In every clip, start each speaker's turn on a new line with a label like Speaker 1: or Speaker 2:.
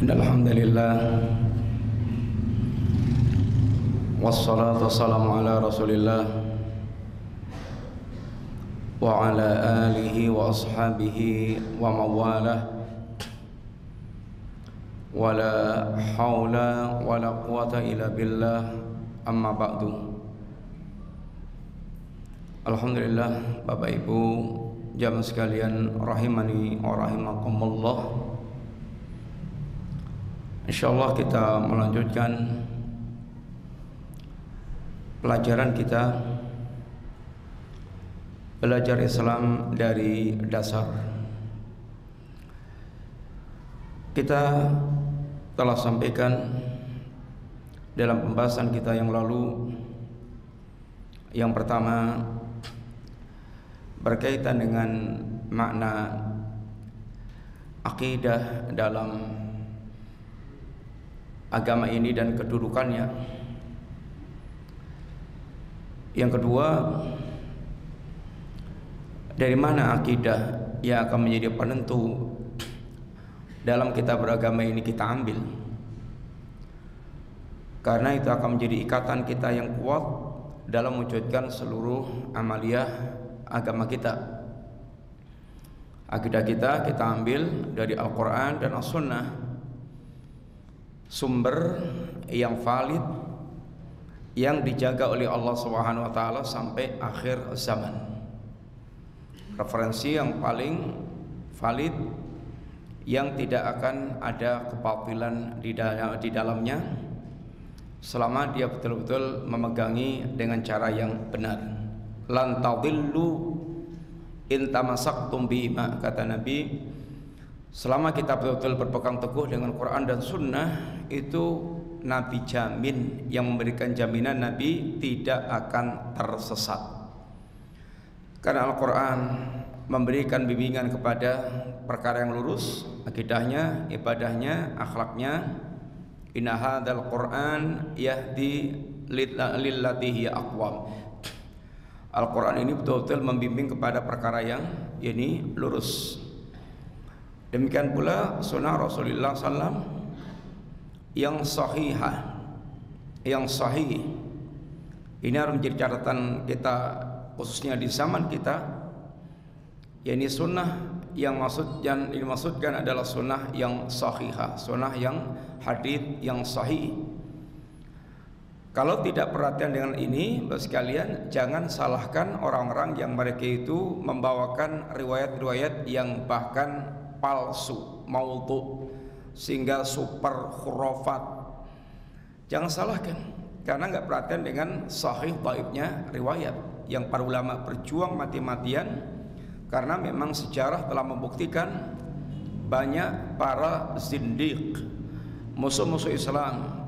Speaker 1: Alhamdulillah, wassalatu wassalamu ala rasulillah wa ala alihi wa ashabihi wa mawalah, wa la hawla wa la quwata illa billah, amma ba'du. Alhamdulillah, Bapak Ibu jamaah sekalian rahimani wa rahimakumullah. Insyaallah kita melanjutkan pelajaran kita belajar Islam dari dasar. Kita telah sampaikan dalam pembahasan kita yang lalu, yang pertama berkaitan dengan makna akidah dalam agama ini dan kedudukannya. Yang kedua, dari mana akidah yang akan menjadi penentu dalam kitab beragama ini kita ambil, karena itu akan menjadi ikatan kita yang kuat dalam mewujudkan seluruh amaliyah agama kita. Akidah kita ambil dari Al-Quran dan As-Sunnah, sumber yang valid yang dijaga oleh Allah Subhanahu wa taala sampai akhir zaman. Referensi yang paling valid yang tidak akan ada kebatilan di dalamnya selama dia betul-betul memegangi dengan cara yang benar. Lan tadillu in tamassaktum bima, kata Nabi, selama kita betul-betul berpegang teguh dengan Quran dan Sunnah, itu Nabi jamin, yang memberikan jaminan Nabi tidak akan tersesat. Karena Al-Quran memberikan bimbingan kepada perkara yang lurus, akidahnya, ibadahnya, akhlaknya. Inna hadzal Quran yahdi lillati hiya aqwam. Al-Quran ini betul-betul membimbing kepada perkara yang ini lurus. Demikian pula sunnah Rasulullah SAW yang sahihah, yang sahih. Ini harus menjadi catatan kita, khususnya di zaman kita. Ini sunnah yang dimaksudkan adalah sunnah yang sahihah, sunnah yang hadis yang sahih. Kalau tidak perhatian dengan ini, Bapak sekalian, jangan salahkan orang-orang yang mereka itu membawakan riwayat-riwayat yang bahkan palsu, maudhu, sehingga super khurafat. Jangan salahkan, karena nggak perhatian dengan sahih dhaifnya riwayat yang para ulama berjuang mati-matian, karena memang sejarah telah membuktikan banyak para zindiq, musuh-musuh Islam,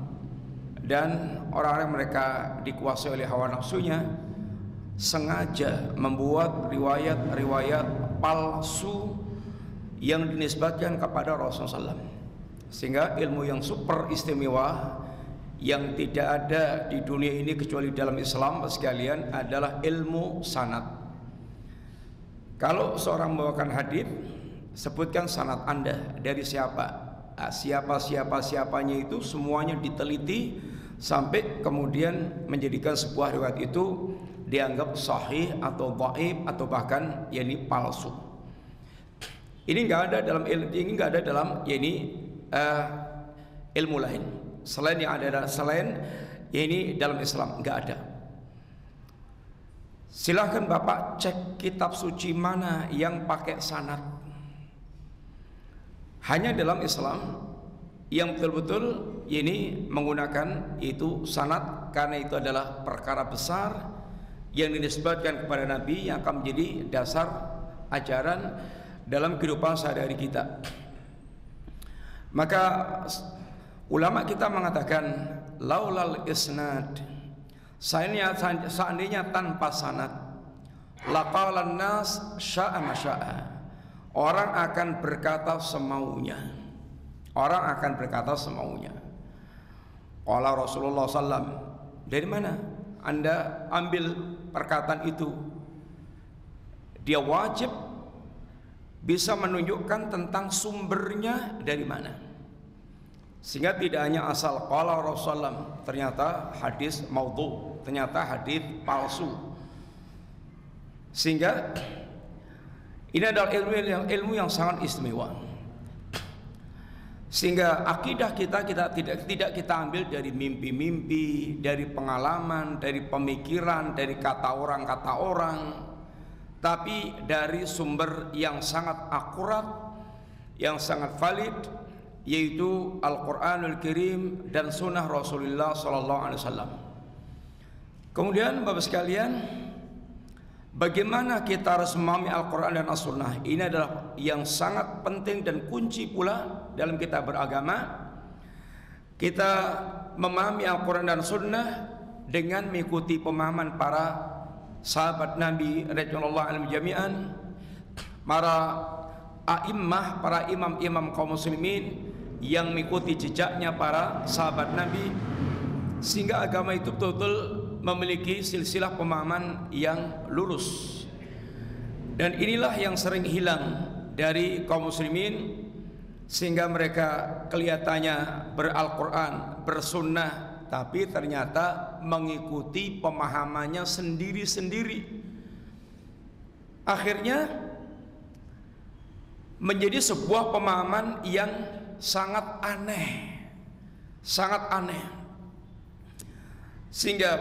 Speaker 1: dan orang-orang mereka dikuasai oleh hawa nafsunya, sengaja membuat riwayat-riwayat palsu yang dinisbatkan kepada Rasulullah SAW, sehingga ilmu yang super istimewa yang tidak ada di dunia ini kecuali dalam Islam sekalian adalah ilmu sanad. Kalau seorang membawakan hadis, sebutkan sanad Anda dari siapa. Siapanya itu semuanya diteliti sampai kemudian menjadikan sebuah riwayat itu dianggap sahih atau dhaif atau bahkan yakni palsu. Ini nggak ada dalam ilmu lain selain yang ada ini dalam Islam, nggak ada. Silahkan Bapak cek kitab suci mana yang pakai sanad. Hanya dalam Islam yang betul-betul ini menggunakan itu sanad, karena itu adalah perkara besar yang dinisbatkan kepada Nabi yang akan menjadi dasar ajaran dalam kehidupan sehari-hari kita. Maka ulama kita mengatakan laulal isnad, seandainya tanpa sanad, laqalan nas sya'a ma sya'a, orang akan berkata semaunya. Orang akan berkata semaunya. Qala Rasulullah SAW, dari mana Anda ambil perkataan itu? Dia wajib bisa menunjukkan tentang sumbernya dari mana. Sehingga tidak hanya asal qala Rasulullah, ternyata hadis maudhu, ternyata hadis palsu. Sehingga ini adalah ilmu yang sangat istimewa. Sehingga akidah kita tidak kita ambil dari mimpi-mimpi, dari pengalaman, dari pemikiran, dari kata orang, tapi dari sumber yang sangat akurat, yang sangat valid, yaitu Al-Quranul Karim dan Sunnah Rasulullah SAW. Kemudian Bapak sekalian, bagaimana kita harus memahami Al-Quran dan As-Sunnah? Ini adalah yang sangat penting dan kunci pula dalam kita beragama. Kita memahami Al-Quran dan Sunnah dengan mengikuti pemahaman para sahabat Nabi radhiyallahu anhum jami'an, para a'immah, para imam-imam kaum muslimin yang mengikuti jejaknya para sahabat Nabi, sehingga agama itu betul-betul memiliki silsilah pemahaman yang lurus. Dan inilah yang sering hilang dari kaum muslimin, sehingga mereka kelihatannya beral-Quran, bersunnah, tapi ternyata mengikuti pemahamannya sendiri-sendiri. Akhirnya menjadi sebuah pemahaman yang sangat aneh, sangat aneh. Sehingga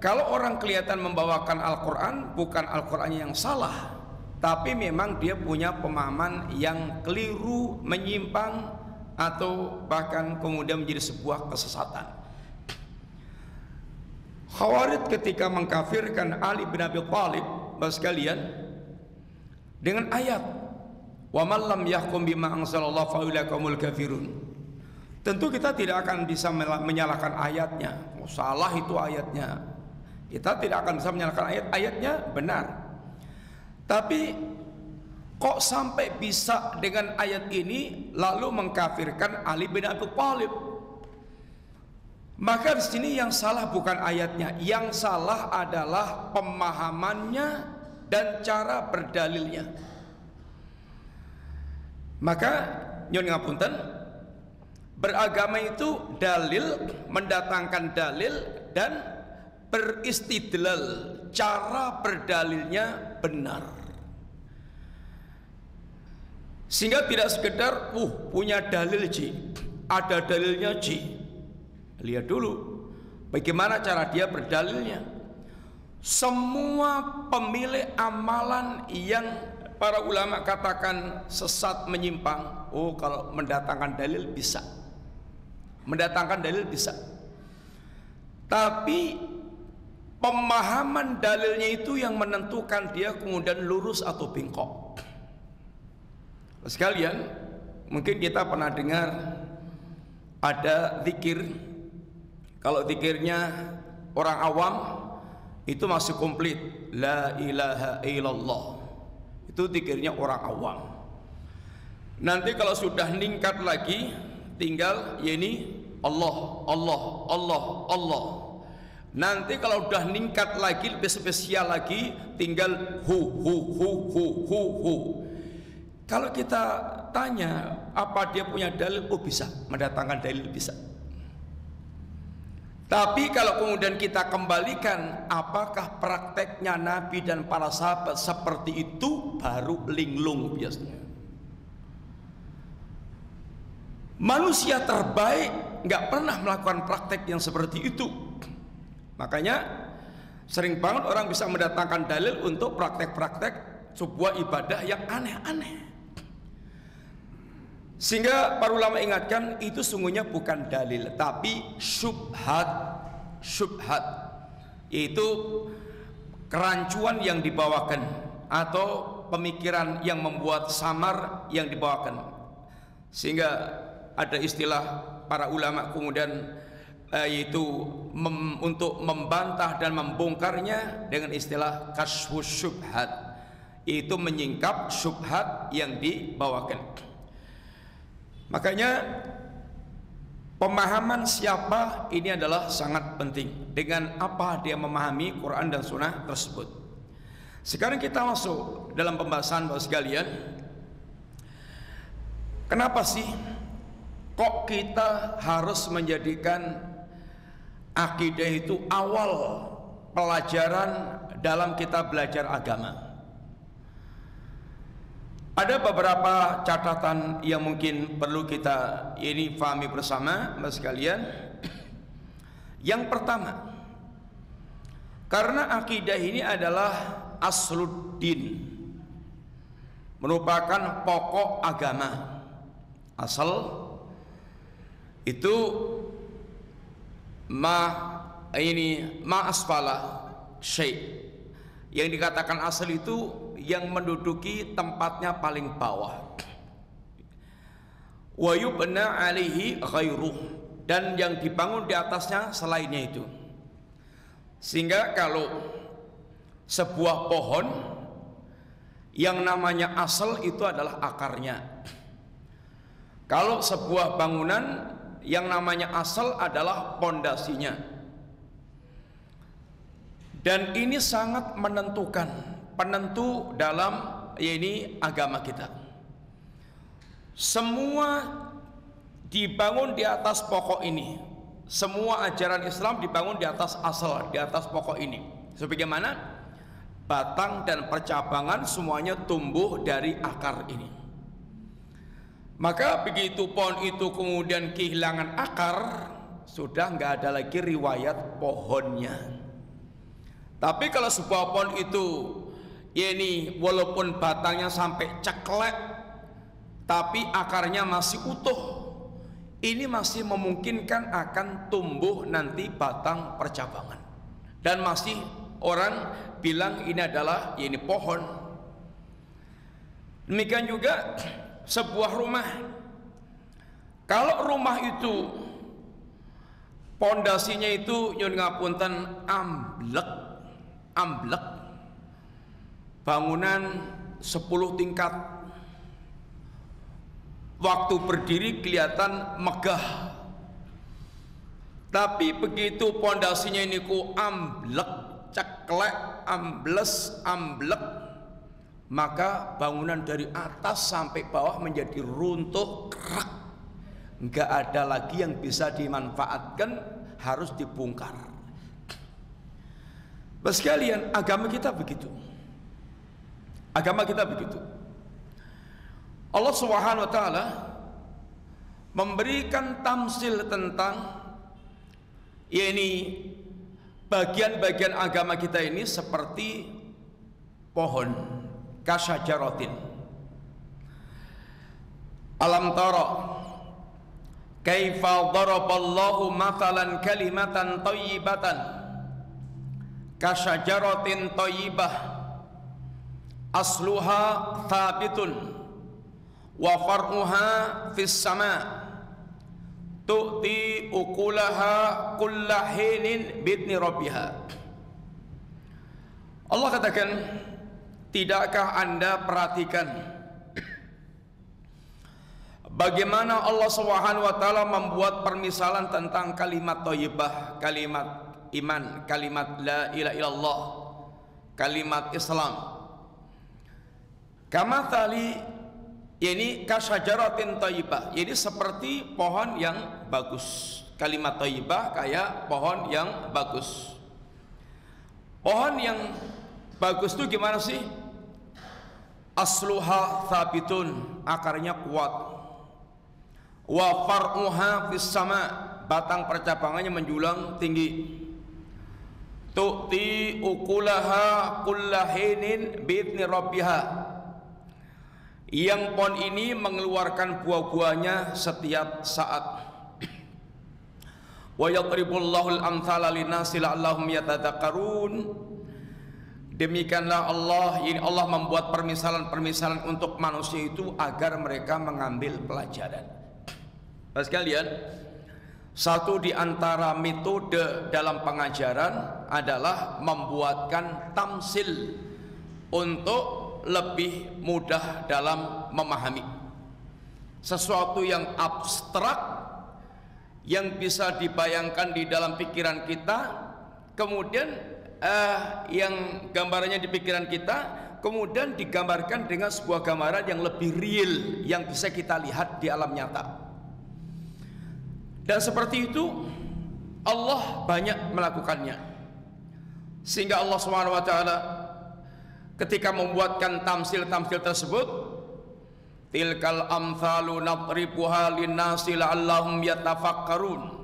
Speaker 1: kalau orang kelihatan membawakan Al-Quran, bukan Al-Qurannya yang salah, tapi memang dia punya pemahaman yang keliru, menyimpang, atau bahkan kemudian menjadi sebuah kesesatan. Khawarij ketika mengkafirkan Ali bin Abi Thalib, Bapak sekalian, dengan ayat wa man lam yahkum bima anzalallahu fa ulaika humul kafirun. Tentu kita tidak akan bisa menyalahkan ayatnya. Oh, salah itu ayatnya. Kita tidak akan bisa menyalahkan ayatnya benar. Tapi kok sampai bisa dengan ayat ini lalu mengkafirkan Ali bin Abi Thalib? Maka di sini yang salah bukan ayatnya, yang salah adalah pemahamannya dan cara berdalilnya. Maka nyun ngapunten, beragama itu dalil, mendatangkan dalil, dan beristidlal, cara berdalilnya benar. Sehingga tidak sekedar punya dalil Ji, ada dalilnya Ji. Lihat dulu bagaimana cara dia berdalilnya. Semua pemilik amalan yang para ulama katakan sesat, menyimpang, kalau mendatangkan dalil bisa, mendatangkan dalil bisa, tapi pemahaman dalilnya itu yang menentukan dia kemudian lurus atau bengkok. Sekalian, mungkin kita pernah dengar ada zikir. Kalau zikirnya orang awam itu masih komplit, la ilaha illallah. Itu zikirnya orang awam. Nanti kalau sudah meningkat lagi, tinggal ya ini Allah, Allah, Allah, Allah. Nanti kalau sudah meningkat lagi, lebih spesial lagi, tinggal hu. Kalau kita tanya apa dia punya dalil, bisa mendatangkan dalil, bisa. Tapi kalau kemudian kita kembalikan, apakah prakteknya Nabi dan para sahabat seperti itu, baru linglung biasanya. Manusia terbaik nggak pernah melakukan praktek yang seperti itu. Makanya sering banget orang bisa mendatangkan dalil untuk praktek-praktek sebuah ibadah yang aneh-aneh. Sehingga para ulama ingatkan, itu sungguhnya bukan dalil, tapi syubhat, yaitu kerancuan yang dibawakan atau pemikiran yang membuat samar yang dibawakan. Sehingga ada istilah para ulama kemudian yaitu untuk membantah dan membongkarnya dengan istilah kasyfus syubhat, yaitu menyingkap syubhat yang dibawakan. Makanya pemahaman siapa ini adalah sangat penting. Dengan apa dia memahami Quran dan Sunnah tersebut. Sekarang kita masuk dalam pembahasan Bapak sekalian. Kenapa sih kok kita harus menjadikan akidah itu awal pelajaran dalam kita belajar agama? Ada beberapa catatan yang mungkin perlu kita ini pahami bersama, Mas sekalian. Yang pertama, karena akidah ini adalah asluddin, merupakan pokok agama. Asal itu ma asfala syai'. Yang dikatakan asal itu yang menduduki tempatnya paling bawah. Wa yubna alaihi ghairuh, dan yang dibangun di atasnya selainnya itu. Sehingga kalau sebuah pohon yang namanya asal itu adalah akarnya. Kalau sebuah bangunan yang namanya asal adalah pondasinya. Dan ini sangat menentukan, penentu dalam ini agama kita. Semua dibangun di atas pokok ini. Semua ajaran Islam dibangun di atas asal, di atas pokok ini. Sebagaimana batang dan percabangan semuanya tumbuh dari akar ini. Maka begitu pohon itu kemudian kehilangan akar, sudah nggak ada lagi riwayat pohonnya. Tapi kalau sebuah pohon itu ini walaupun batangnya sampai ceklek tapi akarnya masih utuh, ini masih memungkinkan akan tumbuh nanti batang percabangan, dan masih orang bilang ini adalah ini pohon. Demikian juga sebuah rumah, kalau rumah itu pondasinya itu nyun ngapunten amblek, bangunan 10 tingkat, waktu berdiri kelihatan megah, tapi begitu pondasinya ini ku amblek, ceklek, amblek, maka bangunan dari atas sampai bawah menjadi runtuh, kerak, nggak ada lagi yang bisa dimanfaatkan, harus dibongkar. Sekalian, agama kita begitu. Agama kita begitu. Allah Subhanahu wa taala memberikan tamsil tentang ini bagian-bagian agama kita ini seperti pohon kasyajaratin. Alam tara kaifa daraballahu mathalan kalimatan thayyibatan kasyajaratin thayyibah asluha thabitun wa far'uha fis sama' tu'ti ukulaha kulla hinin bidni rabbiha. Allah katakan, tidakkah Anda perhatikan bagaimana Allah Subhanahu wa taala membuat permisalan tentang kalimat thayyibah, kalimat iman, kalimat la ilaha illallah, kalimat Islam. Kama tali ini kasyajaratin thayyibah, jadi seperti pohon yang bagus. Kalimat thayyibah kayak pohon yang bagus. Pohon yang bagus itu gimana sih? Asluha thabitun, akarnya kuat. Wa far'uha fis sama', batang percabangannya menjulang tinggi. Tu'ti ukulaha kullahinin bi'idni rabbiha, yang pohon ini mengeluarkan buah-buahnya setiap saat. Wa yadribullahu al-amthala linnasi la'allahum yatadzakkarun. Demikianlah Allah, ini Allah membuat permisalan-permisalan untuk manusia itu agar mereka mengambil pelajaran. Sekalian, satu di antara metode dalam pengajaran adalah membuatkan tamsil untuk lebih mudah dalam memahami sesuatu yang abstrak yang bisa dibayangkan di dalam pikiran kita, kemudian yang gambarannya di pikiran kita kemudian digambarkan dengan sebuah gambaran yang lebih real yang bisa kita lihat di alam nyata. Dan seperti itu Allah banyak melakukannya, sehingga Allah Subhanahu wa taala ketika membuatkan tamsil-tamsil tersebut, tilkal amsalu nadribuha linnasi la'allahum yatafakkarun.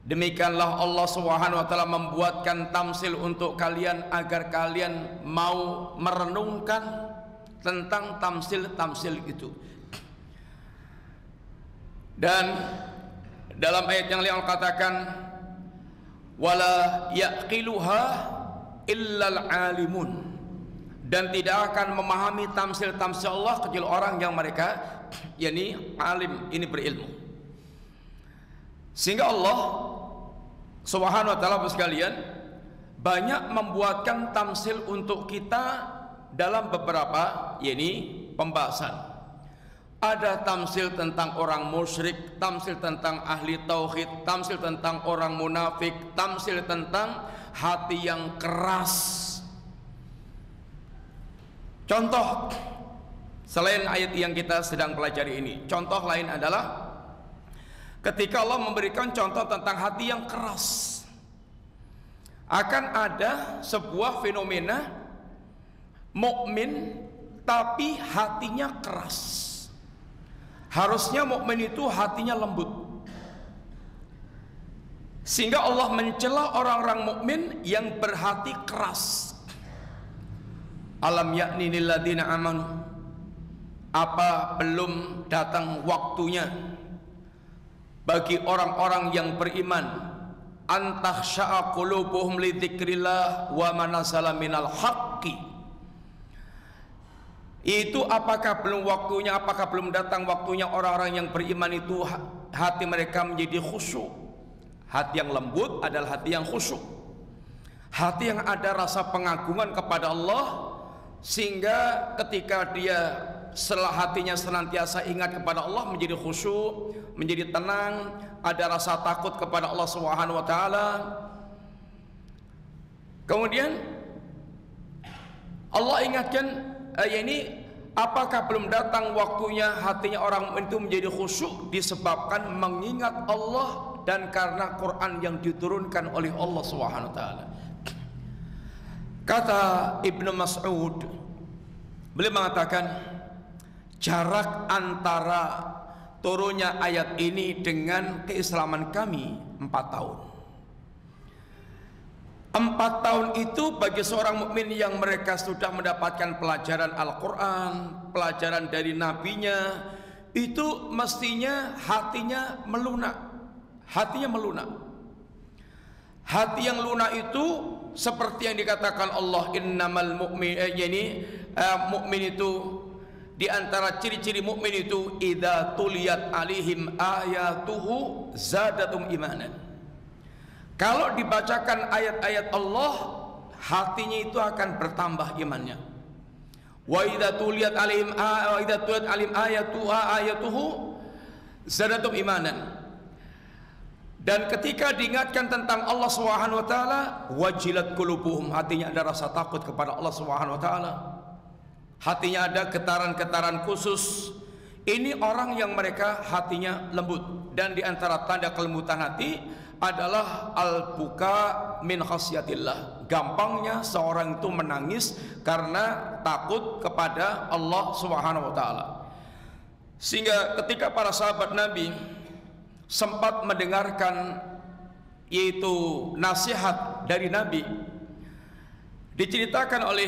Speaker 1: Demikianlah Allah Subhanahu wa taala membuatkan tamsil untuk kalian agar kalian mau merenungkan tentang tamsil-tamsil itu. Dan dalam ayat yang lain katakan wala yaqiluha illal alimun, dan tidak akan memahami tamsil-tamsil Allah kecuali orang yang mereka yakni alim, ini berilmu. Sehingga Allah Subhanahu wa taala sekalian banyak membuatkan tamsil untuk kita dalam beberapa yakni pembahasan. Ada tamsil tentang orang musyrik, tamsil tentang ahli tauhid, tamsil tentang orang munafik, tamsil tentang hati yang keras. Contoh selain ayat yang kita sedang pelajari ini, contoh lain adalah ketika Allah memberikan contoh tentang hati yang keras. Akan ada sebuah fenomena mukmin tapi hatinya keras. Harusnya mukmin itu hatinya lembut, sehingga Allah mencela orang-orang mukmin yang berhati keras. Alam yakni lil ladzina amanu, apa belum datang waktunya bagi orang-orang yang beriman, antakhsha'a qulubuhum li dzikrillah wa ma nazala minal haqqi. Itu apakah belum waktunya, apakah belum datang waktunya orang-orang yang beriman itu hati mereka menjadi khusyuk. Hati yang lembut adalah hati yang khusyuk, hati yang ada rasa pengagungan kepada Allah, sehingga ketika dia setelah hatinya senantiasa ingat kepada Allah, menjadi khusyuk, menjadi tenang, ada rasa takut kepada Allah Subhanahu wa taala. Kemudian Allah ingatkan ini apakah belum datang waktunya hatinya orang itu menjadi khusyuk, disebabkan mengingat Allah dan karena Quran yang diturunkan oleh Allah Subhanahu wa taala. Kata Ibnu Mas'ud, beliau mengatakan jarak antara turunnya ayat ini dengan keislaman kami 4 tahun. 4 tahun itu bagi seorang mukmin yang mereka sudah mendapatkan pelajaran Al-Quran, pelajaran dari nabinya, itu mestinya hatinya melunak. Hatinya melunak. Hati yang lunak itu seperti yang dikatakan Allah, innamal mu'min, mukmin itu di antara ciri-ciri mukmin itu idza tuliyat alaihim ayatuhu zadatum imanan. Kalau dibacakan ayat-ayat Allah, hatinya itu akan bertambah imannya. Wa idza tuliyat alaihim ayatuhu zadatum imanan. Dan ketika diingatkan tentang Allah Subhanahu wa taala, wajilat qulubuhum, hatinya ada rasa takut kepada Allah Subhanahu wa taala. Hatinya ada getaran-getaran khusus. Ini orang yang mereka hatinya lembut. Dan di antara tanda kelembutan hati adalah al-buka min khasyatillah. Gampangnya seorang itu menangis karena takut kepada Allah Subhanahu wa taala. Sehingga ketika para sahabat Nabi sempat mendengarkan yaitu nasihat dari Nabi, diceritakan oleh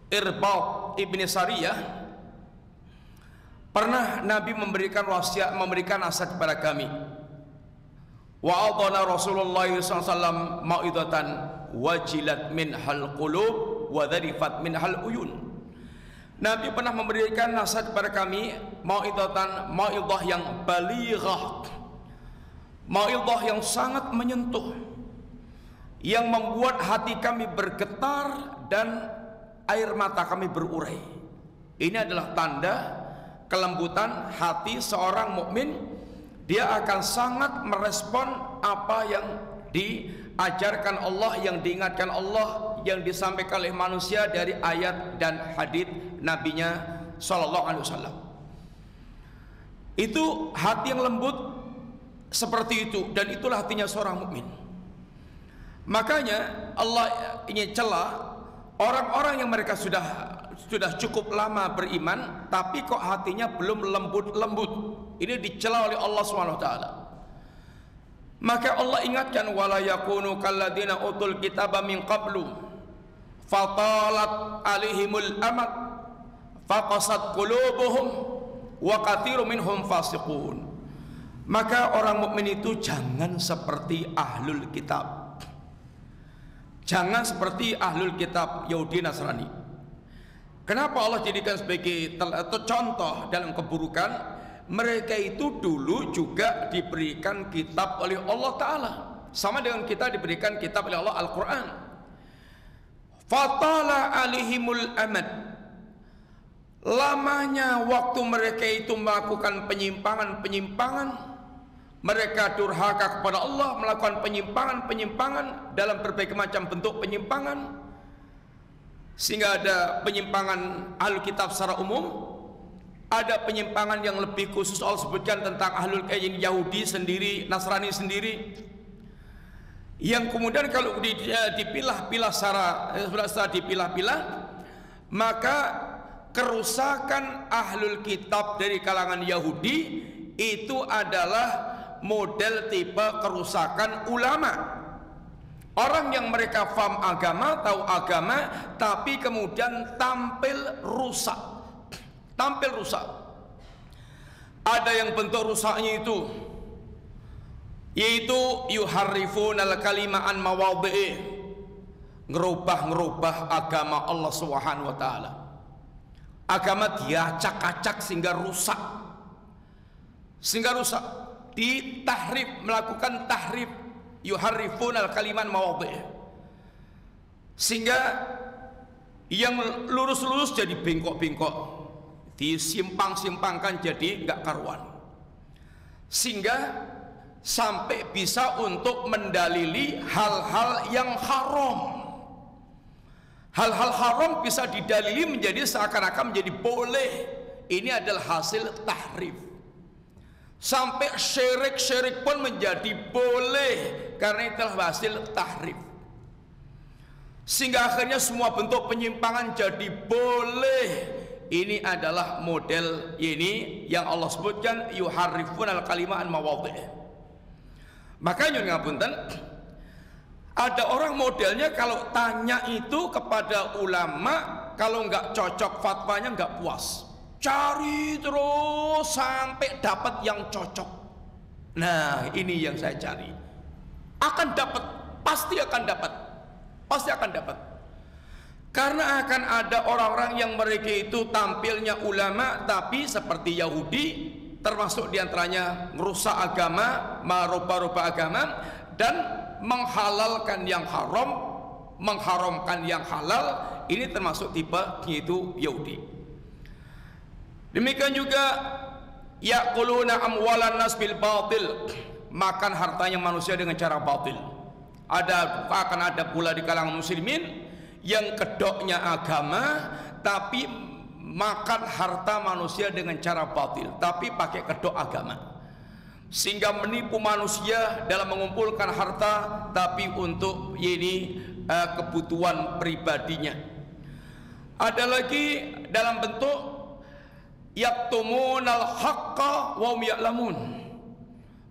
Speaker 1: Irbad ibni Sariyah, pernah Nabi memberikan wasiat, memberikan nasihat kepada kami. Wa adana Rasulullah SAW mau'idatan wajilat minhal qulub wa dharifat minhal uyun. Nabi pernah memberikan nasihat kepada kami, mau'idatan, mau'idah yang balighah, mau'idah yang sangat menyentuh, yang membuat hati kami bergetar dan air mata kami berurai. Ini adalah tanda kelembutan hati seorang mukmin. Dia akan sangat merespon apa yang diajarkan Allah, yang diingatkan Allah, yang disampaikan oleh manusia dari ayat dan hadits nabinya Sallallahu Alaihi Wasallam. Itu hati yang lembut seperti itu, dan itulah hatinya seorang mukmin. Makanya Allah ingin cela orang-orang yang mereka sudah cukup lama beriman tapi kok hatinya belum lembut-lembut. Ini dicela oleh Allah Subhanahu wa taala. Maka Allah ingatkan, wala yakunu kalladzina utul kitaba min qablu fatalat alaihimul amad faqasat qulubuhum wa katsirun minhum fasiqun. Maka orang mukmin itu jangan seperti ahlul kitab. Jangan seperti ahlul kitab Yahudi Nasrani. Kenapa Allah jadikan sebagai contoh dalam keburukan? Mereka itu dulu juga diberikan kitab oleh Allah Ta'ala, sama dengan kita diberikan kitab oleh Allah, Al-Quran. Fatala alihimul amad, lamanya waktu mereka itu melakukan penyimpangan-penyimpangan, mereka durhaka kepada Allah, melakukan penyimpangan-penyimpangan dalam berbagai macam bentuk penyimpangan, sehingga ada penyimpangan ahlul kitab secara umum, ada penyimpangan yang lebih khusus Allah sebutkan tentang ahlul Yahudi sendiri, Nasrani sendiri, yang kemudian kalau dipilah-pilah setelah dipilah-pilah, maka kerusakan ahlul kitab dari kalangan Yahudi itu adalah model tipe kerusakan ulama. Orang yang mereka faham agama, tahu agama, tapi kemudian tampil rusak. Tampil rusak. Ada yang bentuk rusaknya itu yaitu yuharrifunal kalima an mawadhi'i, ngerubah agama Allah Subhanahu wa taala. Agama diacak-acak sehingga rusak. Ditahrif, melakukan tahrif, yuharrifunal kaliman mawadhi'i, sehingga yang lurus-lurus jadi bengkok-bengkok, disimpang-simpangkan jadi nggak karuan, sehingga sampai bisa untuk mendalili hal-hal yang haram. Hal-hal haram bisa didalili menjadi seakan-akan menjadi boleh. Ini adalah hasil tahrif. Sampai syirik-syirik pun menjadi boleh karena itu hasil tahrif. Sehingga akhirnya semua bentuk penyimpangan jadi boleh. Ini adalah model ini yang Allah sebutkan yuharrifunal kalima an mawadhi'i. Makanya ngapunten, ada orang modelnya kalau tanya itu kepada ulama, kalau nggak cocok fatwanya nggak puas, cari terus sampai dapat yang cocok. Nah, ini yang saya cari. Akan dapat, pasti akan dapat, pasti akan dapat. Karena akan ada orang-orang yang mereka itu tampilnya ulama tapi seperti Yahudi, termasuk diantaranya merusak agama, merubah-rubah agama, dan menghalalkan yang haram, mengharamkan yang halal. Ini termasuk tipe yaitu Yahudi. Demikian juga yaquluna amwalan nas bil batil, makan hartanya manusia dengan cara batil. Akan ada pula di kalangan muslimin yang kedoknya agama tapi makan harta manusia dengan cara batil, tapi pakai kedok agama, sehingga menipu manusia dalam mengumpulkan harta tapi untuk ini kebutuhan pribadinya. Ada lagi dalam bentuk yaktumunal haqqa wa hum ya'lamun,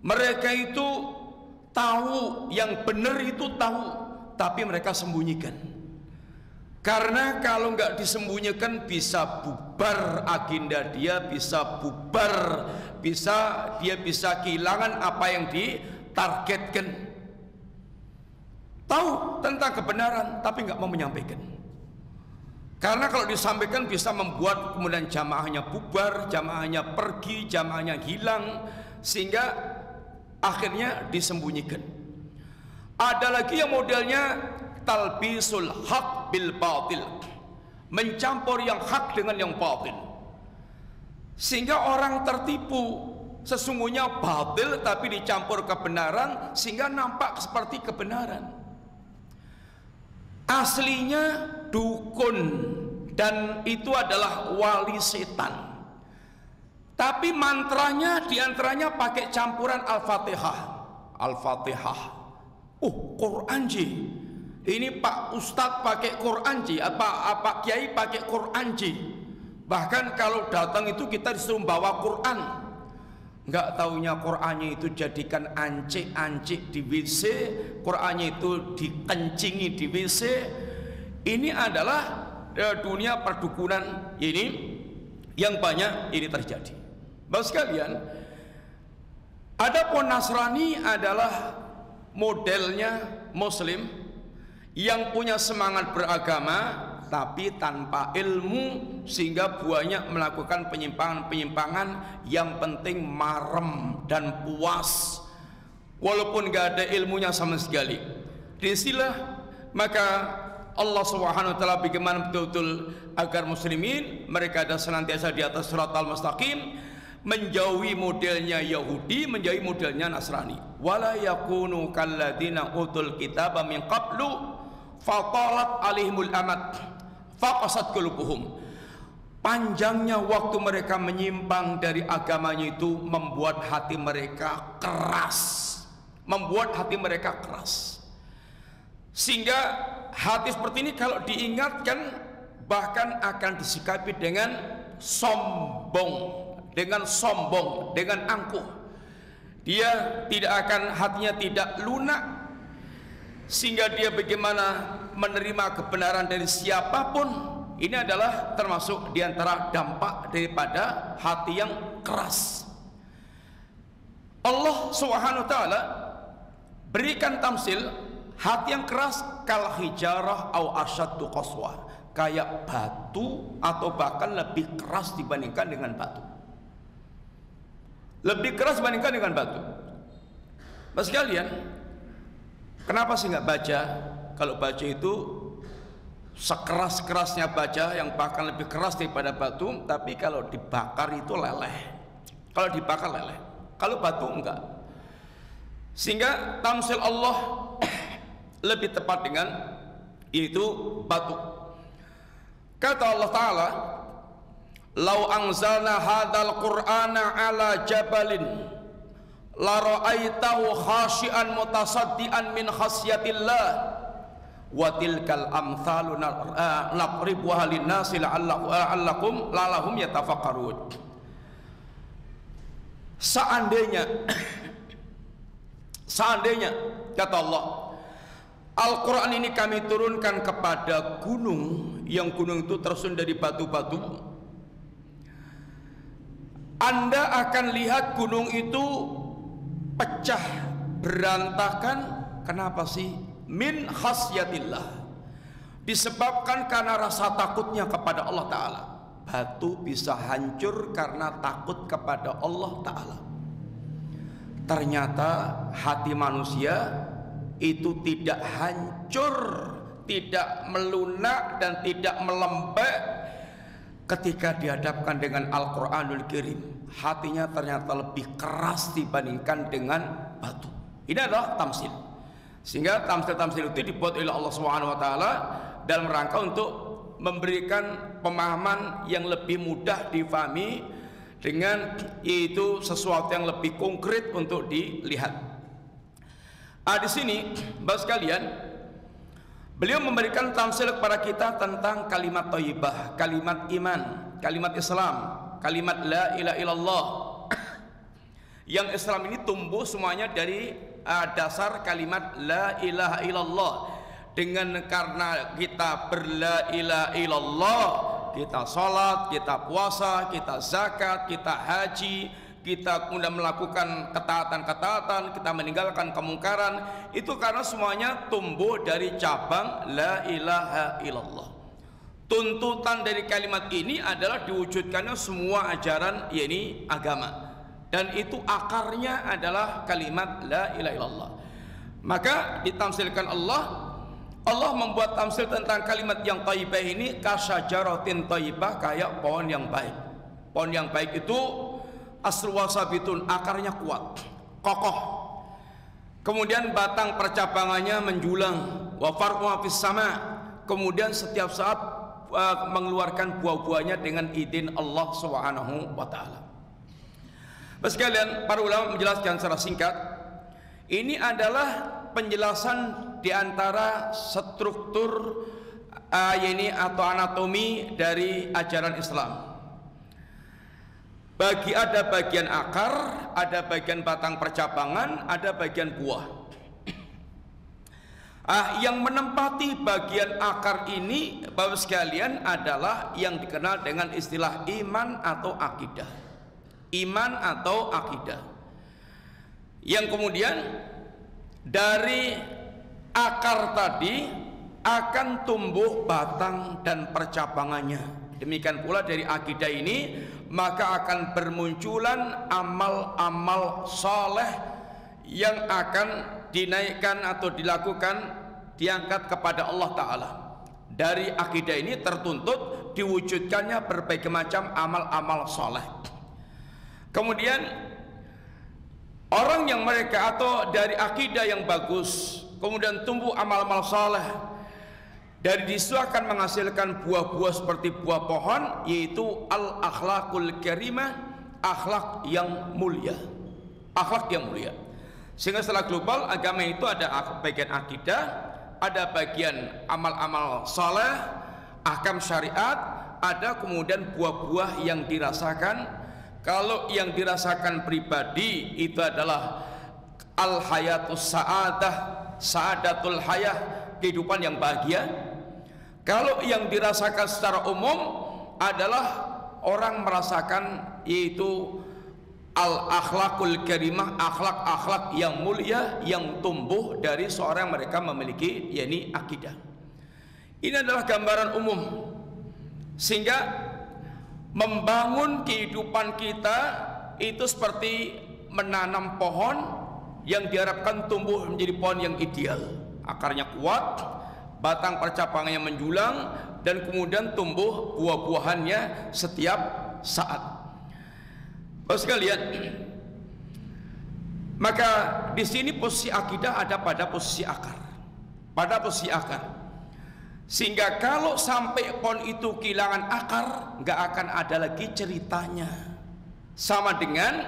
Speaker 1: mereka itu tahu yang benar itu tahu tapi mereka sembunyikan. Karena kalau nggak disembunyikan bisa bubar agenda dia, bisa bubar, dia bisa kehilangan apa yang ditargetkan. Tahu tentang kebenaran tapi nggak mau menyampaikan. Karena kalau disampaikan bisa membuat kemudian jamaahnya bubar, jamaahnya pergi, jamaahnya hilang, sehingga akhirnya disembunyikan. Ada lagi yang modelnya talbisul haq bil batil, mencampur yang hak dengan yang batil, sehingga orang tertipu. Sesungguhnya batil tapi dicampur kebenaran sehingga nampak seperti kebenaran. Aslinya dukun dan itu adalah wali setan, Tapi mantranya diantaranya pakai campuran Al-Fatihah. Al-Fatihah. Quran ji. Ini Pak Ustadz pakai Quran ji. Pak Kiai pakai Quran ji. Bahkan kalau datang itu kita disuruh bawa Quran. Nggak taunya Qurannya itu jadikan ancik-ancik di WC, Qurannya itu dikencingi di WC. Ini adalah dunia perdukunan ini yang banyak ini terjadi. Bapak sekalian, adapun Nasrani adalah modelnya Muslim yang punya semangat beragama tapi tanpa ilmu, sehingga banyak melakukan penyimpangan-penyimpangan. Yang penting marem dan puas walaupun gak ada ilmunya sama sekali. Disinilah maka Allah Subhanahu wa taala bagaimana betul-betul agar muslimin mereka ada senantiasa di atas shiratal mustaqim, menjauhi modelnya Yahudi, menjauhi modelnya Nasrani. Wala yakunu kalladzina utul kitaba min qablu fatalat alaihimul amad faqasat qulubuhum. Panjangnya waktu mereka menyimpang dari agamanya itu membuat hati mereka keras, membuat hati mereka keras, sehingga hati seperti ini kalau diingatkan bahkan akan disikapi dengan sombong, dengan angkuh. Dia tidak akan, hatinya tidak lunak, sehingga dia bagaimana menerima kebenaran dari siapapun. Ini adalah termasuk diantara dampak daripada hati yang keras. Allah Subhanahu wa taala berikan tamsil hati yang keras kal hijarah au asyaddu qaswa, kayak batu atau bahkan lebih keras dibandingkan dengan batu. Lebih keras dibandingkan dengan batu. Mas sekalian, kenapa sih nggak baja? Kalau baja itu sekeras-kerasnya baja, yang bahkan lebih keras daripada batu, tapi kalau dibakar itu leleh. Kalau dibakar leleh, kalau batu enggak. Sehingga tamsil Allah lebih tepat dengan itu batu. Kata Allah Ta'ala, "Lau anzalna hadzal Qur'ana ala jabalin la ra'aitahu khashi'an mutasaddian min khasyatillah wa tilkal amthalu naqribuha linnasi la'allahum yatafakkarun." Seandainya kata Allah, Al-Quran ini kami turunkan kepada gunung, yang gunung itu tersusun dari batu-batu, Anda akan lihat gunung itu pecah, berantakan. Kenapa sih? Min khasyatillah, disebabkan karena rasa takutnya kepada Allah Ta'ala. Batu bisa hancur karena takut kepada Allah Ta'ala. Ternyata hati manusia itu tidak hancur, tidak melunak dan tidak melembek ketika dihadapkan dengan Al-Quranul Karim. Hatinya ternyata lebih keras dibandingkan dengan batu. Ini adalah tamsil. Sehingga tamsil-tamsil itu dibuat oleh Allah Subhanahu wa taala dalam rangka untuk memberikan pemahaman yang lebih mudah difahami, dengan itu sesuatu yang lebih konkret untuk dilihat. Di sini, Bapak sekalian, beliau memberikan tamsil kepada kita tentang kalimat thayyibah, kalimat iman, kalimat Islam, kalimat la ilaha illallah. Yang Islam ini tumbuh semuanya dari dasar kalimat la ilaha illallah. Dengan karena kita berla ilaha illallah, kita sholat, kita puasa, kita zakat, kita haji, kita kemudian melakukan ketaatan-ketaatan, kita meninggalkan kemungkaran. Itu karena semuanya tumbuh dari cabang la ilaha illallah. Tuntutan dari kalimat ini adalah diwujudkannya semua ajaran, yakni agama. Dan itu akarnya adalah kalimat la ilaha illallah. Maka ditamsilkan Allah membuat tamsil tentang kalimat yang thayyibah ini kasyajaratin thayyibah, kayak pohon yang baik. Pohon yang baik itu aslu wasabitun, akarnya kuat, kokoh. Kemudian batang percabangannya menjulang, wa far'uha fis sama. Kemudian setiap saat mengeluarkan buah-buahnya dengan izin Allah Subhanahu wa taala. Bapak sekalian, para ulama menjelaskan secara singkat, ini adalah penjelasan di antara struktur ini atau anatomi dari ajaran Islam. Ada bagian akar, ada bagian batang percabangan, ada bagian buah. Yang menempati bagian akar ini, Bapak sekalian, adalah yang dikenal dengan istilah iman atau akidah. Iman atau akidah. Yang kemudian dari akar tadi akan tumbuh batang dan percabangannya. Demikian pula dari akidah ini maka akan bermunculan amal-amal soleh yang akan dinaikkan atau dilakukan, diangkat kepada Allah Ta'ala. Dari akidah ini tertuntut diwujudkannya berbagai macam amal-amal soleh. Kemudian orang yang mereka atau dari akidah yang bagus kemudian tumbuh amal-amal soleh, dari disitu akan menghasilkan buah-buah seperti buah pohon, yaitu al-akhlaqul karimah, akhlak yang mulia. Akhlak yang mulia. Sehingga secara global agama itu ada bagian akidah, ada bagian amal-amal soleh, ahkam syariat, ada kemudian buah-buah yang dirasakan. Kalau yang dirasakan pribadi itu adalah al-hayatus sa'adah, sa'adatul hayah, kehidupan yang bahagia. Kalau yang dirasakan secara umum adalah orang merasakan yaitu al-akhlaqul karimah, akhlak-akhlak yang mulia yang tumbuh dari seorang mereka memiliki yakni akidah. Ini adalah gambaran umum, sehingga membangun kehidupan kita itu seperti menanam pohon yang diharapkan tumbuh menjadi pohon yang ideal. Akarnya kuat, batang percabangannya menjulang, dan kemudian tumbuh buah-buahannya setiap saat. Bapak sekalian, maka di sini posisi akidah ada pada posisi akar, pada posisi akar. Sehingga kalau sampai pohon itu kehilangan akar, nggak akan ada lagi ceritanya. Sama dengan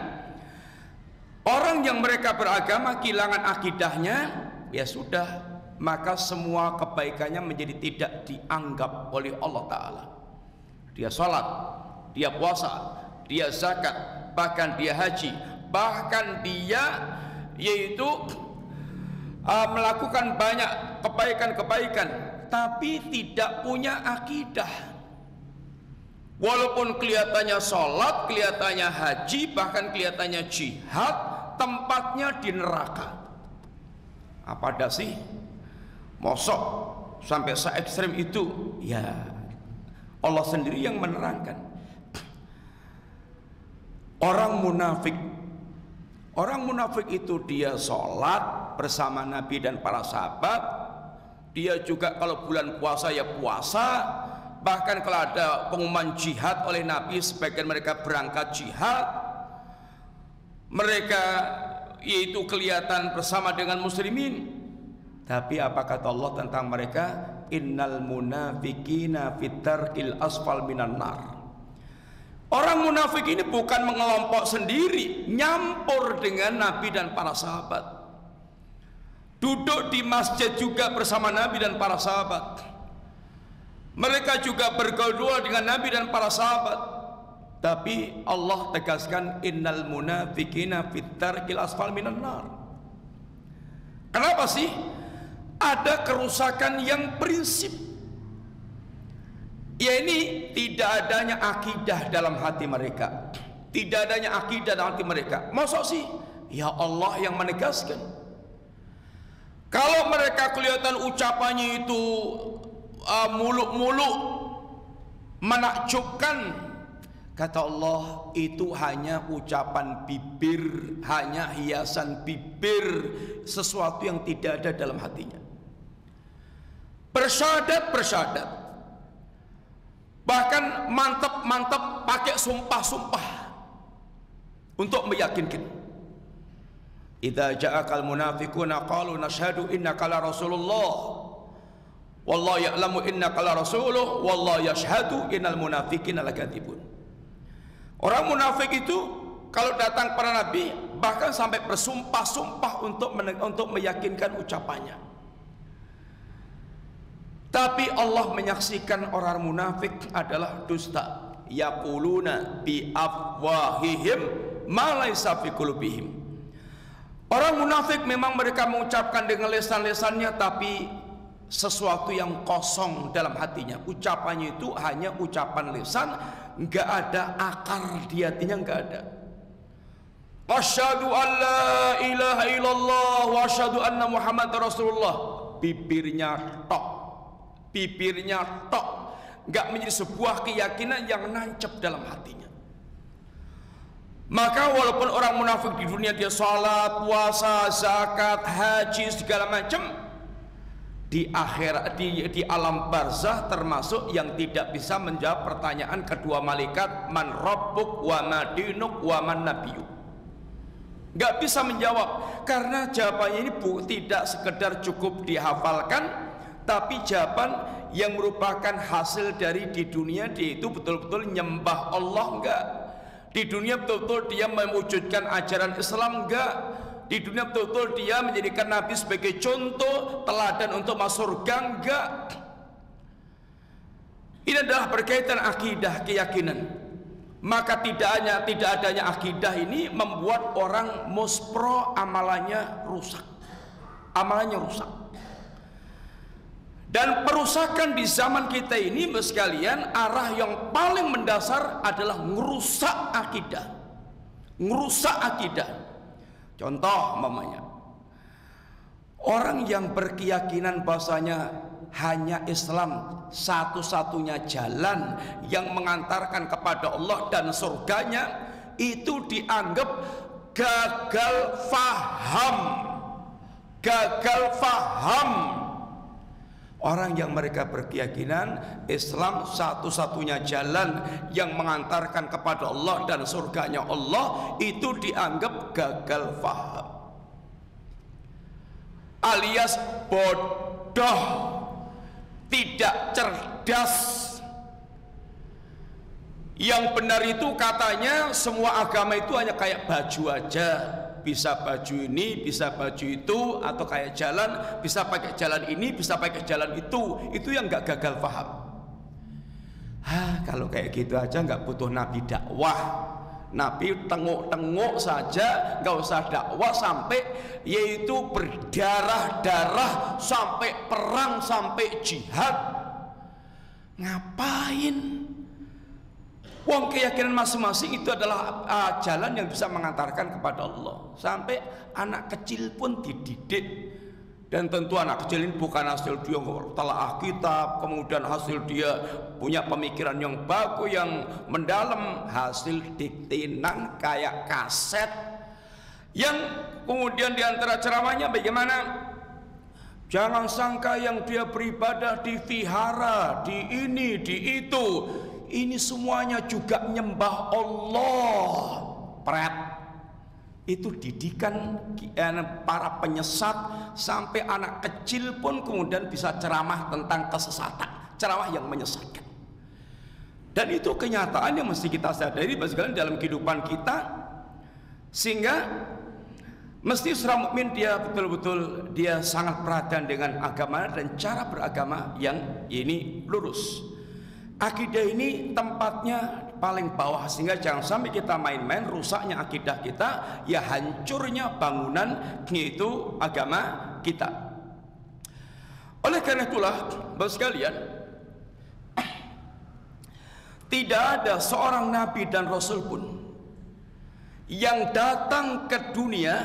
Speaker 1: orang yang mereka beragama kehilangan akidahnya, ya sudah, maka semua kebaikannya menjadi tidak dianggap oleh Allah Ta'ala. Dia sholat, dia puasa, dia zakat, bahkan dia haji, bahkan dia yaitu melakukan banyak kebaikan-kebaikan, tapi tidak punya akidah. Walaupun kelihatannya sholat, kelihatannya haji, bahkan kelihatannya jihad, tempatnya di neraka. Apa ada sih? Mosok sampai se-ekstrem itu? Ya, Allah sendiri yang menerangkan. Orang munafik itu dia sholat bersama Nabi dan para sahabat. Dia juga kalau bulan puasa ya puasa. Bahkan kalau ada pengumuman jihad oleh Nabi, sebagian mereka berangkat jihad. Mereka yaitu kelihatan bersama dengan muslimin. Tapi apa kata Allah tentang mereka? Innal munafiqina fitarkil asfal minan nar. Orang munafik ini bukan mengelompok sendiri, nyampur dengan Nabi dan para sahabat. Duduk di masjid juga bersama Nabi dan para sahabat. Mereka juga bergaul dengan Nabi dan para sahabat. Tapi Allah tegaskan innal munafiqina fitarkil asfal minan nar. Kenapa sih? Ada kerusakan yang prinsip. Ya ini tidak adanya akidah dalam hati mereka. Tidak adanya akidah dalam hati mereka. Masa sih? Ya Allah yang menegaskan. Kalau mereka kelihatan ucapannya itu muluk-muluk, menakjubkan, kata Allah itu hanya ucapan bibir, hanya hiasan bibir, sesuatu yang tidak ada dalam hatinya. Bersyahadat, bahkan mantap pakai sumpah-sumpah untuk meyakinkan. Idza ja'akal munafiquna qalu nashhadu innaka la rasulullah wallahu ya'lamu innaka la rasuluh wallahu yashhadu innal munafiqina lakadzibun. Orang munafik itu kalau datang para nabi bahkan sampai bersumpah-sumpah untuk meyakinkan ucapannya. Tapi Allah menyaksikan orang munafik adalah dusta. Yaquluna bi afwahihim ma laysa fi qulubihim. Orang munafik memang mereka mengucapkan dengan lisan-lisannya, tapi sesuatu yang kosong dalam hatinya. Ucapannya itu hanya ucapan lisan, enggak ada akar di hatinya, enggak ada. Asyhadu an la ilaha illallah wa asyhadu anna Muhammadar Rasulullah. Bibirnya tok, enggak menjadi sebuah keyakinan yang nancep dalam hatinya. Maka walaupun orang munafik di dunia dia salat, puasa, zakat, haji segala macam, di akhirat, di alam barzah termasuk yang tidak bisa menjawab pertanyaan kedua malaikat, man rabbuk wa ma dinuk wa man nabiyuk. Nggak bisa menjawab karena jawabannya ini tidak sekedar cukup dihafalkan, tapi jawaban yang merupakan hasil dari di dunia dia itu betul-betul nyembah Allah enggak. Di dunia betul-betul dia mewujudkan ajaran Islam enggak. Di dunia betul-betul dia menjadikan Nabi sebagai contoh teladan untuk masuk surga enggak. Ini adalah berkaitan akidah, keyakinan. Maka tidak adanya akidah ini membuat orang muspro, amalannya rusak. Dan perusakan di zaman kita ini sekalian, arah yang paling mendasar adalah ngerusak akidah. Contoh mamanya, orang yang berkeyakinan bahwasanya hanya Islam satu-satunya jalan yang mengantarkan kepada Allah dan surganya, itu dianggap gagal faham. Orang yang mereka berkeyakinan Islam satu-satunya jalan yang mengantarkan kepada Allah dan surganya Allah, itu dianggap gagal faham alias bodoh, tidak cerdas. Yang benar itu katanya semua agama itu hanya kayak baju aja, bisa baju ini, bisa baju itu, atau kayak jalan, bisa pakai jalan ini, bisa pakai jalan itu yang nggak gagal paham. Kalau kayak gitu aja nggak butuh Nabi dakwah. Nabi tengok-tengok saja, nggak usah dakwah sampai yaitu berdarah-darah, sampai perang, sampai jihad. Ngapain? Wong keyakinan masing-masing itu adalah jalan yang bisa mengantarkan kepada Allah. Sampai anak kecil pun dididik. Dan tentu anak kecil ini bukan hasil dia telaah kitab, kemudian hasil dia punya pemikiran yang bagus, yang mendalam, hasil diktinan kayak kaset. Yang kemudian diantara ceramahnya bagaimana? Jangan sangka yang dia beribadah di vihara, di ini, di itu, ini semuanya juga nyembah Allah. Pret. Itu didikan para penyesat, sampai anak kecil pun kemudian bisa ceramah tentang kesesatan, ceramah yang menyesatkan. Dan itu kenyataan yang mesti kita sadari dalam kehidupan kita, sehingga mesti seorang mukmin dia betul-betul dia sangat perhatian dengan agama dan cara beragama yang ini lurus. Akidah ini tempatnya paling bawah, sehingga jangan sampai kita main-main. Rusaknya akidah kita, ya hancurnya bangunan yaitu agama kita. Oleh karena itulah Bapak sekalian, tidak ada seorang nabi dan rasul pun yang datang ke dunia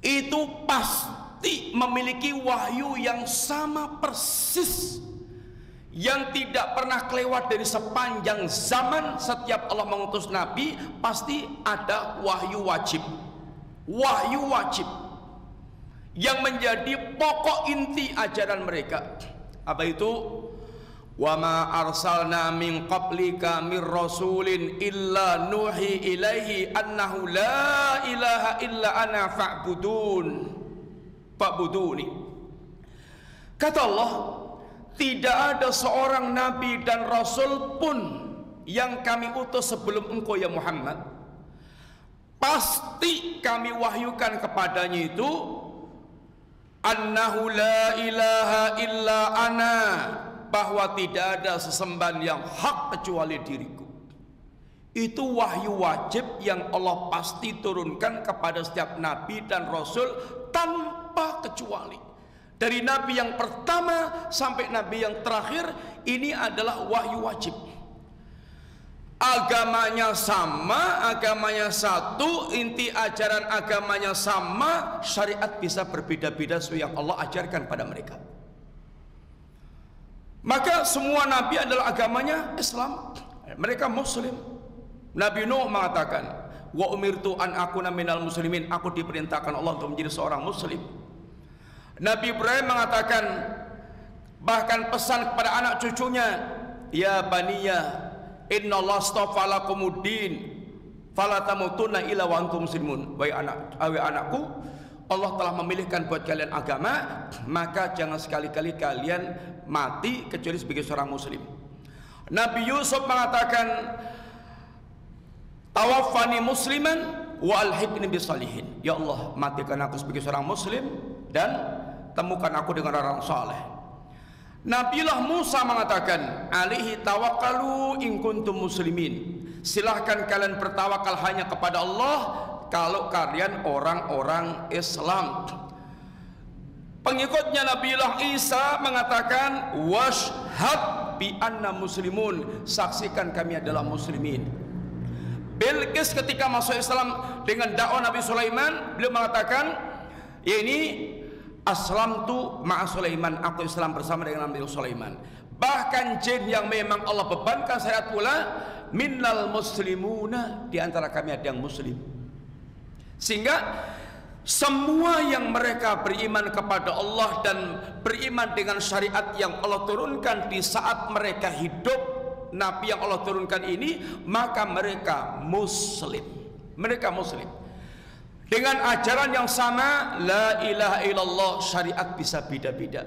Speaker 1: itu pasti memiliki wahyu yang sama persis, yang tidak pernah kelewat dari sepanjang zaman. Setiap Allah mengutus nabi pasti ada wahyu wajib yang menjadi pokok inti ajaran mereka. Apa itu? Wa ma arsalna min qablika mir rasulin illa nuhi ilaihi annahu la ilaha illa ana fa'buduni. Kata Allah, tidak ada seorang nabi dan rasul pun yang kami utus sebelum engkau ya Muhammad pasti kami wahyukan kepadanya itu annahu la ilaha illa ana, bahwa tidak ada sesembahan yang hak kecuali diriku. Itu wahyu wajib yang Allah pasti turunkan kepada setiap nabi dan rasul tanpa kecuali. Dari nabi yang pertama sampai nabi yang terakhir, ini adalah wahyu wajib. Agamanya sama, agamanya satu, inti ajaran agamanya sama, syariat bisa berbeda-beda sesuai yang Allah ajarkan pada mereka. Maka semua nabi adalah agamanya Islam, mereka muslim. Nabi Nuh mengatakan, wa umirtu an akuna minal muslimin, aku diperintahkan Allah untuk menjadi seorang muslim. Nabi Ibrahim mengatakan, bahkan pesan kepada anak cucunya, ya baniya innallaha astafa lakumuddin fala tamutunna illa wa antum muslimun. Wahai anakku, Allah telah memilihkan buat kalian agama, maka jangan sekali-kali kalian mati kecuali sebagai seorang muslim. Nabi Yusuf mengatakan, tawaffani musliman wa alhiqni bisalihin. Ya Allah, matikan aku sebagai seorang muslim dan temukan aku dengan orang saleh. Nabiullah Musa mengatakan, alaihi tawakkalu in kuntum muslimin. Silahkan kalian bertawakal hanya kepada Allah kalau kalian orang-orang Islam. Pengikutnya Nabiullah Isa mengatakan, washhad bi anna muslimun, saksikan kami adalah muslimin. Bilqis ketika masuk Islam dengan dakwah Nabi Sulaiman, beliau mengatakan, ya ini aslamtu ma'a Sulaiman, aku Islam bersama dengan Nabi Sulaiman. Bahkan jin yang memang Allah bebankan syariat pula, minnal muslimuna, di antara kami ada yang muslim. Sehingga semua yang mereka beriman kepada Allah dan beriman dengan syariat yang Allah turunkan di saat mereka hidup, nabi yang Allah turunkan ini, maka mereka muslim. Mereka muslim dengan ajaran yang sama, la ilaha illallah. Syariat bisa beda-beda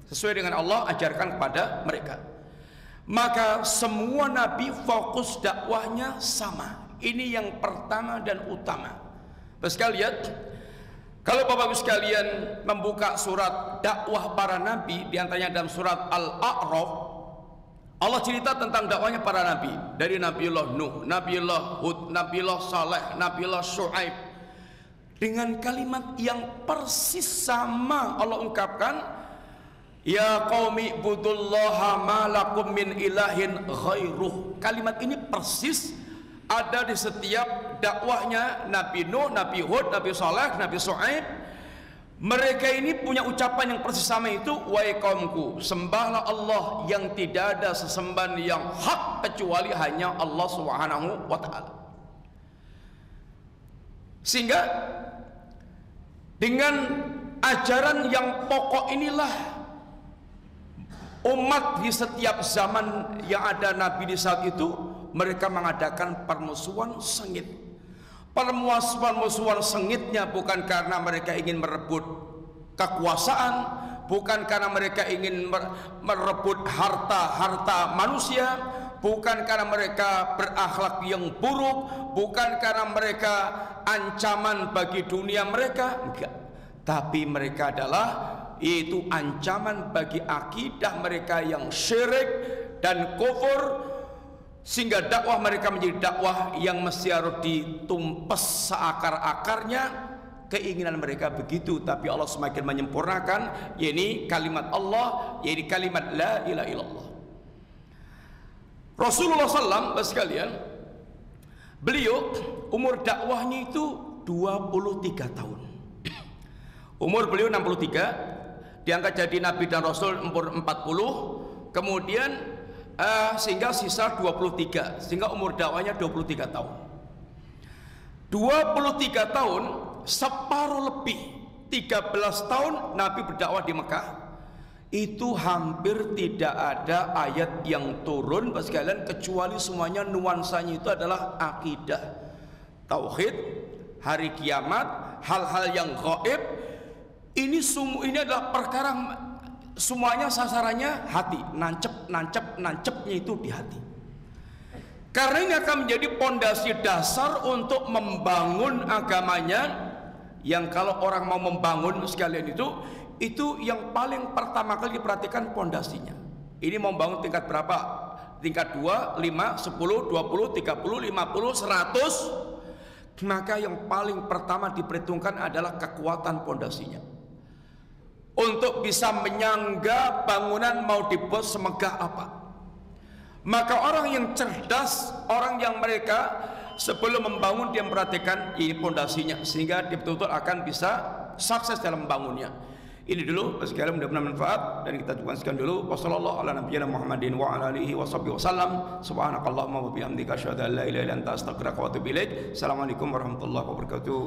Speaker 1: sesuai dengan Allah ajarkan kepada mereka. Maka semua nabi fokus dakwahnya sama. Ini yang pertama dan utama. Bapak sekalian, kalau Bapak Ibu sekalian membuka surat dakwah para nabi, diantaranya dalam surat Al-A'raf, Allah cerita tentang dakwahnya para nabi, dari Nabiullah Nuh, Nabiullah Hud, Nabiullah Saleh, Nabiullah Syuaib, dengan kalimat yang persis sama. Allah ungkapkan, ya qaumi ibudullaha ma lakum min ilahin ghairuh. Kalimat ini persis ada di setiap dakwahnya Nabi Nuh, Nabi Hud, Nabi Saleh, Nabi Syuaib. Mereka ini punya ucapan yang persis sama itu, wahai kaumku, sembahlah Allah yang tidak ada sesembahan yang hak kecuali hanya Allah Subhanahu wa ta'ala. Sehingga dengan ajaran yang pokok inilah umat di setiap zaman yang ada nabi di saat itu, mereka mengadakan permusuhan sengit. Permusuhan sengitnya bukan karena mereka ingin merebut kekuasaan, bukan karena mereka ingin merebut harta manusia, bukan karena mereka berakhlak yang buruk, bukan karena mereka ancaman bagi dunia mereka, enggak. Tapi mereka adalah, yaitu ancaman bagi akidah mereka yang syirik dan kufur, sehingga dakwah mereka menjadi dakwah yang mesti harus ditumpes seakar-akarnya. Keinginan mereka begitu, tapi Allah semakin menyempurnakan, yakni kalimat Allah, yakni kalimat la ilaha illallah. Rasulullah SAW sekalian, beliau umur dakwahnya itu 23 tahun. Umur beliau 63, diangkat jadi nabi dan rasul umur 40, kemudian sehingga sisa 23, sehingga umur dakwahnya 23 tahun. 23 tahun, separuh lebih, 13 tahun Nabi berdakwah di Mekah. Itu hampir tidak ada ayat yang turun Bapak sekalian, kecuali semuanya nuansanya itu adalah akidah, tauhid, hari kiamat, hal-hal yang gaib. Ini adalah perkara, semuanya sasarannya hati, nancepnya itu di hati. Karena ini akan menjadi pondasi dasar untuk membangun agamanya. Yang kalau orang mau membangun sekalian itu yang paling pertama kali diperhatikan pondasinya. Ini mau bangun tingkat berapa? Tingkat 2, 5, 10, 20, 30, 50, 100. Maka yang paling pertama diperhitungkan adalah kekuatan pondasinya. Untuk bisa menyangga bangunan mau dibuat semegah apa. Maka orang yang cerdas, orang yang mereka sebelum membangun dia memperhatikan ini pondasinya, sehingga dia betul-betul akan bisa sukses dalam membangunnya. Ini dulu sekalian mudah-mudahan manfaat, dan kita cukupkan sekian dulu. Wassallallahu ala nabiyyina Muhammadin wa ala alihi washabbihi wasallam. Subhanakallahumma wa bihamdika asyhadu an la ilaha illa anta astaghfiruka wa atubu ilaik. Assalamualaikum warahmatullahi wabarakatuh.